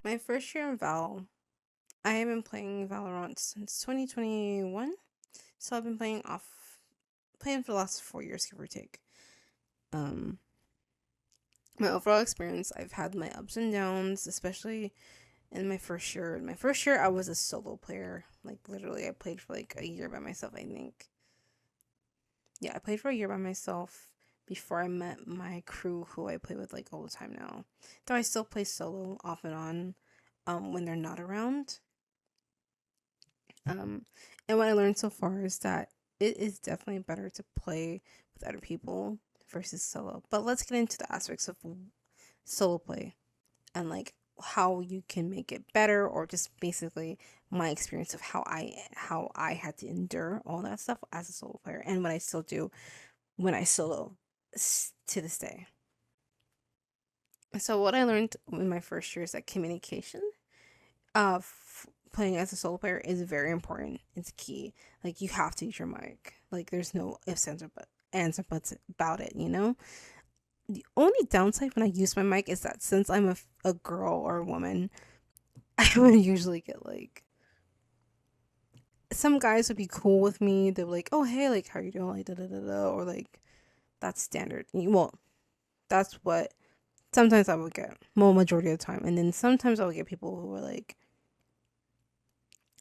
My first year in Val, I have been playing Valorant since 2021. So I've been playing for the last 4 years, give or take. Um, my overall experience, I've had my ups and downs, especially in my first year. In my first year, I was a solo player. Like literally, I played for like a year by myself. I think. Yeah, I played for a year by myself before I met my crew, who I play with like all the time now. Though I still play solo off and on, when they're not around. Um, and what I learned so far is that it is definitely better to play with other people versus solo. But let's get into the aspects of solo play and like how you can make it better, or just basically my experience of how I had to endure all that stuff as a solo player, and what I still do when I solo to this day. So what I learned in my first year is that communication playing as a solo player is very important. It's key. Like you have to use your mic. Like there's no ifs, ands, or buts about it. The only downside when I use my mic is that since I'm a girl or a woman, I would usually get like some guys would be cool with me. They're like, "Oh hey, like how you doing?" Like da da da da, or like that's standard. Well, that's what sometimes I would get. Well, majority of the time, and then sometimes I would get people who were like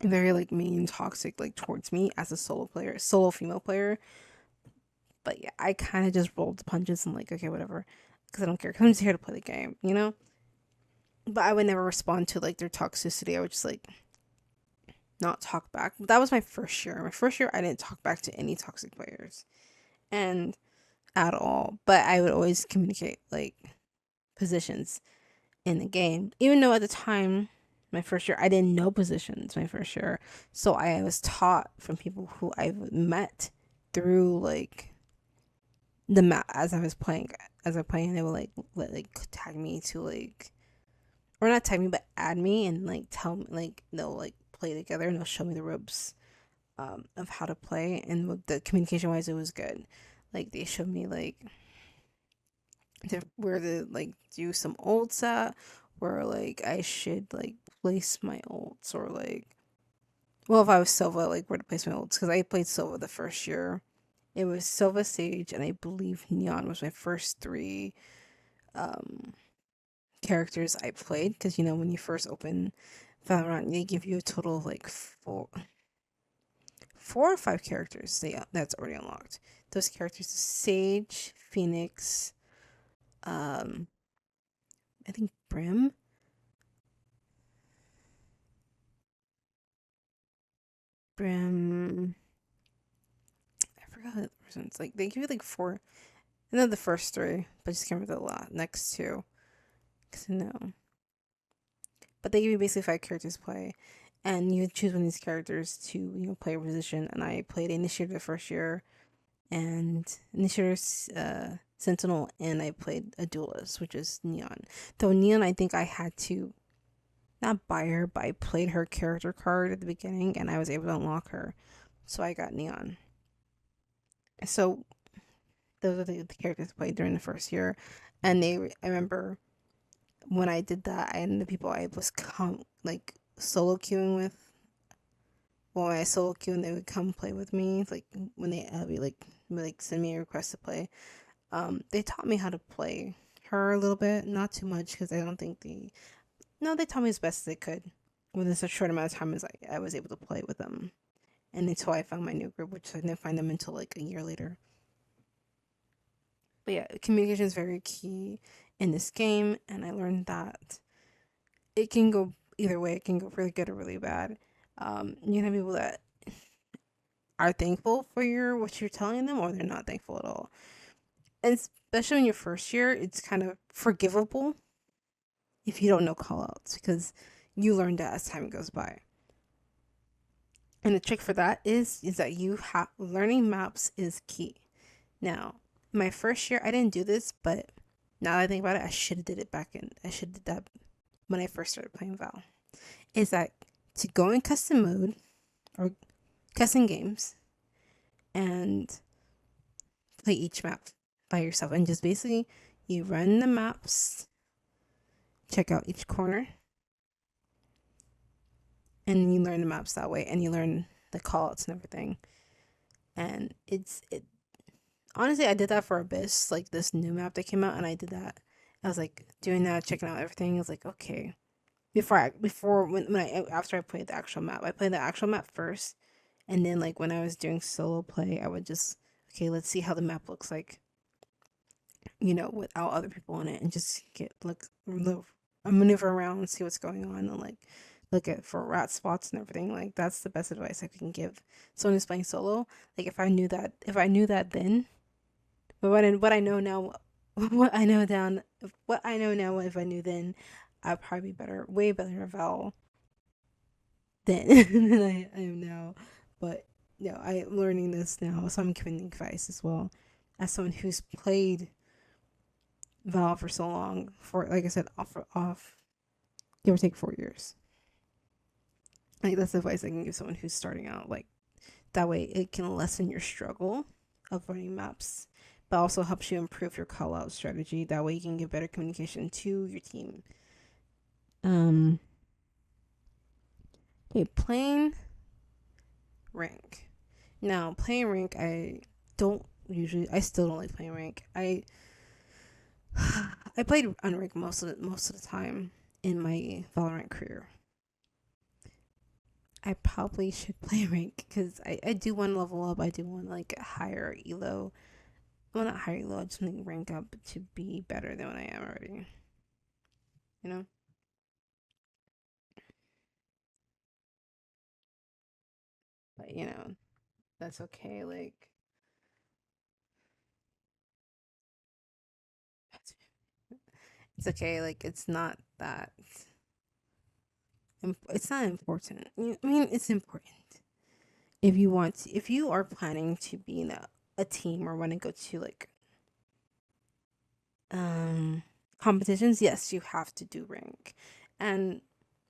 very like mean, toxic, like towards me as a solo female player. But yeah, I kind of just rolled the punches and like, okay, whatever, because I don't care. 'Cause I'm just here to play the game. But I would never respond to like their toxicity. I would just like not talk back. But that was my first year. My first year, I didn't talk back to any toxic players, and at all. But I would always communicate like positions in the game, even though at the time, my first year, I didn't know positions. My first year, so I was taught from people who I've met through like the map as I was playing. As I playing, they would like tag me to like, or not tag me, but add me and like tell me, like they'll like play together and they'll show me the ropes of how to play. And with the communication wise, it was good. Like they showed me like where to like do some ults at, where like I should like place my ults, or like, well, if I was Silva, like where to place my ults, because I played Silva the first year. It was Silva, Sage, and I believe Neon was my first three um characters I played. Because when you first open Valorant, they give you a total of like four or five characters that's already unlocked. Those characters: Sage, Phoenix, um, I think Brim. I forgot the person's like. They give you like four. I know the first three, but I just can't remember the next two. Cause no, but they give you basically five characters to play, and you choose one of these characters to play a position. And I played Initiator the first year, and Initiator's Sentinel, and I played a duelist, which is Neon. Though Neon, I think I had to not buy her, but I played her character card at the beginning, and I was able to unlock her, so I got Neon. So those are the characters I played during the first year, and I remember when I did that, and the people I was like solo queuing with. Well, when I solo queue and they would come play with me, like when they be like send me a request to play. They taught me how to play her a little bit, not too much, because I don't think they taught me as best as they could within such a short amount of time as I was able to play with them. And until I found my new group, which I didn't find them until like a year later. But yeah, communication is very key in this game, and I learned that it can go either way. It can go really good or really bad. You can have people that are thankful for what you're telling them, or they're not thankful at all. And especially in your first year, it's kind of forgivable if you don't know callouts, because you learn that as time goes by. And the trick for that is that you have learning maps is key. Now, my first year I didn't do this, but now that I think about it, I should have did it back in. I should have did that when I first started playing Val. Is that to go in custom mode or custom games and play each map by yourself, and just basically you run the maps, check out each corner, and you learn the maps that way, and you learn the callouts and everything. And it honestly, I did that for Abyss, like this new map that came out, and I did that. I was like doing that, checking out everything. I was like, okay. Before when I after I played the actual map, I played the actual map first, and then like when I was doing solo play, I would just okay, let's see how the map looks like, without other people in it, and just get look maneuver around and see what's going on, and like look at for rat spots and everything. Like that's the best advice I can give someone who's playing solo. Like if I knew that then, but what I know now, what I know now, if I knew then, I'd probably be better, way better at Val then than I am now. But I'm learning this now, so I'm giving advice as well as someone who's played Val for so long, for like I said, off, give or take 4 years. Like that's advice I can give someone who's starting out. Like that way, it can lessen your struggle of running maps, but also helps you improve your call out strategy. That way, you can give better communication to your team. Um, okay, playing rank. Now, playing rank, I still don't like playing rank. I played on rank most of the time in my Valorant career. I probably should play rank because I do want to level up. I do want like a higher elo. Well, not higher elo. I just want to rank up to be better than what I am already. You know. But that's okay. Like it's okay. Like it's not important. I mean, it's important if you are planning to be in a team or want to go to like um competitions. Yes, you have to do rank, and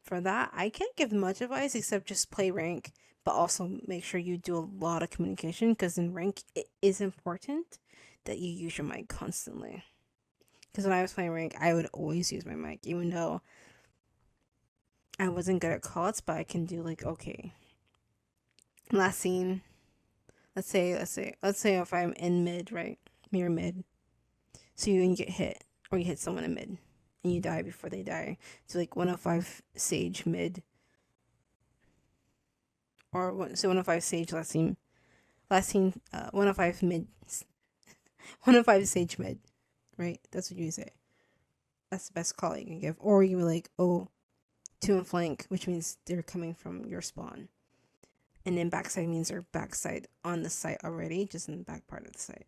for that, I can't give much advice except just play rank, but also make sure you do a lot of communication because in rank, it is important that you use your mic constantly. Because when I was playing rank, I would always use my mic, even though I wasn't good at calls, but I can do like, okay, last scene, let's say if I'm in mid, right? Mirror mid. So you get hit, or you hit someone in mid, and you die before they die. So like 105 Sage mid, or 105 Sage last scene 105 mid, 105 Sage mid, right? That's what you say. That's the best call you can give. Or you can be like, oh, two in flank, which means they're coming from your spawn. And then backside means they're backside on the site already, just in the back part of the site.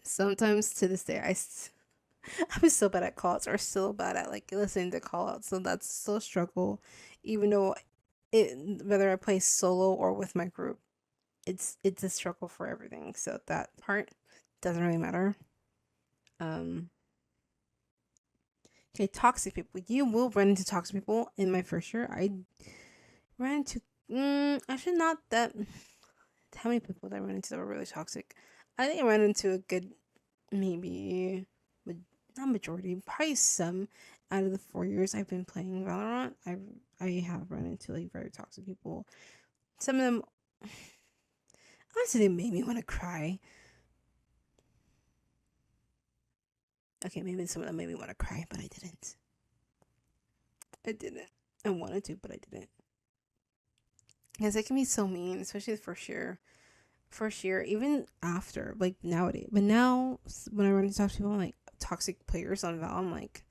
Sometimes to this day, I'm still bad at calls, or still bad at like listening to call outs. So that's still a struggle, even though whether I play solo or with my group, it's a struggle for everything. So that part doesn't really matter. Um, okay, toxic people. You will run into toxic people. In my first year, I ran into actually not that. How many people did I run into that were really toxic? I think I ran into a good maybe, but not majority, probably some out of the 4 years I've been playing Valorant. I have run into like very toxic people. Some of them, honestly, they made me want to cry. Okay, maybe some of them made me want to cry, but I didn't. I didn't. I wanted to, but I didn't. Because it can be so mean, especially the first year. First year, even after, like nowadays. But now, when I run into toxic people, like toxic players on Val, I'm like,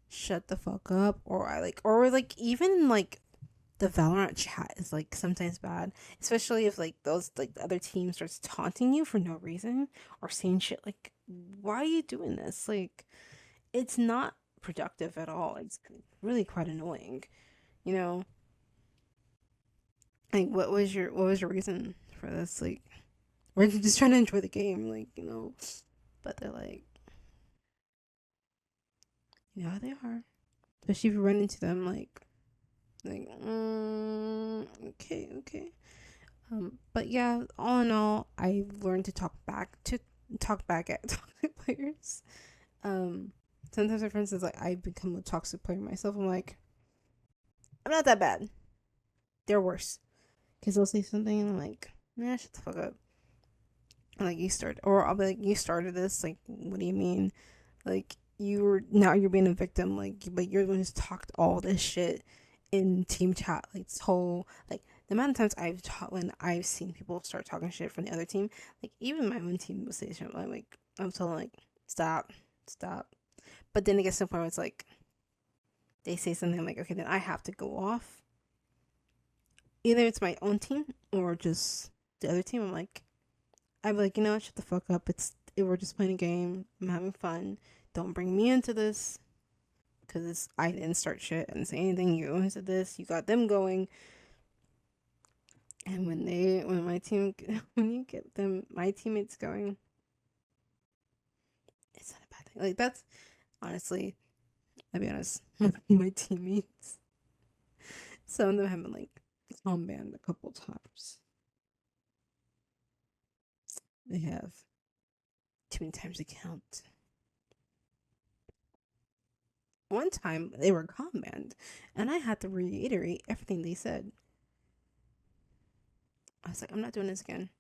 shut the fuck up. Or like, even like the Valorant chat is like sometimes bad, especially if like those like the other team starts taunting you for no reason or saying shit like, why are you doing this? Like, it's not productive at all. It's really quite annoying, you know? Like, what was your reason for this? Like, we're just trying to enjoy the game, like, but they're like, yeah, they are. Especially if you run into them, okay, okay. But yeah, all in all, I learned to talk back at toxic players. Um, Sometimes my friends is like I become a toxic player myself. I'm like, I'm not that bad. They're worse. Because they'll say something and I'm like, nah, shut the fuck up. Like, you started, or I'll be like, you started this. Like, what do you mean? Like, now you're being a victim. Like, but you're the one who's talked all this shit in team chat. Like, this whole, like, the amount of times I've taught when I've seen people start talking shit from the other team, like, even my own team will say shit. I'm telling, like, stop, stop. But then it gets to the point where it's like, they say something, I'm like, okay, then I have to go off. Either it's my own team or just the other team. I'm like, you know what, shut the fuck up. We're just playing a game. I'm having fun. Don't bring me into this because I didn't start shit. I didn't say anything. You said this. You got them going. And when my team, when you get my teammates going, it's not a bad thing. Like, that's honestly, I'll be honest, my teammates, some of them have been like on banned a couple times. They have too many times to count. One time they were banned, and I had to reiterate everything they said. I was like, I'm not doing this again.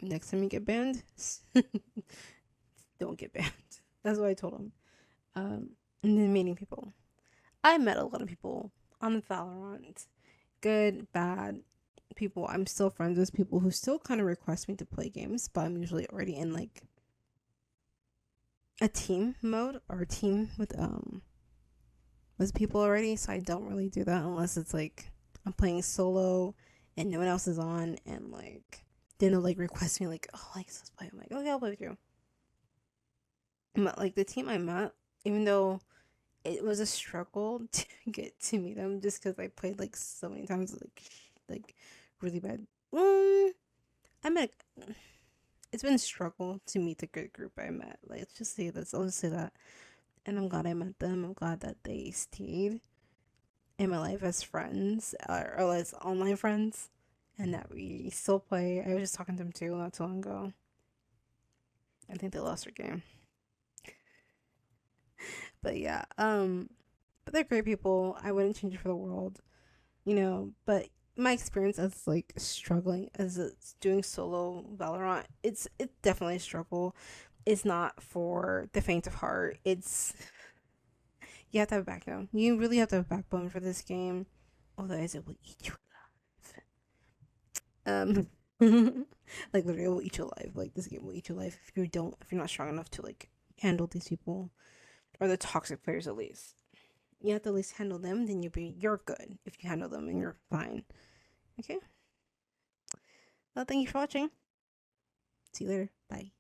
Next time you get banned, don't get banned. That's what I told him. And then meeting people. I met a lot of people on Valorant. Good, bad people. I'm still friends with people who still kind of request me to play games, but I'm usually already in like a team mode or a team with people already, so I don't really do that unless it's like I'm playing solo and no one else is on and like then they'll like request me like, oh, like let's play. I'm like, okay, I'll play with you. But like the team I met, even though it was a struggle to get to meet them, just because I played like so many times, like really bad. I met. It's been a struggle to meet the good group I met. Like, let's just say this. I'll just say that, and I'm glad I met them. I'm glad that they stayed in my life as friends or as online friends, and that we still play. I was just talking to them too not too long ago. I think they lost their game. But yeah, but they're great people. I wouldn't change it for the world, but my experience as like struggling as doing solo Valorant, it's definitely a struggle. It's not for the faint of heart. You have to have a backbone. You really have to have a backbone for this game. Otherwise it will eat you alive. Like literally it will eat you alive. Like this game will eat you alive if you're not strong enough to like handle these people or the toxic players at least. You have to at least handle them, then you're good. If you handle them and you're fine. Okay? Well, thank you for watching. See you later. Bye.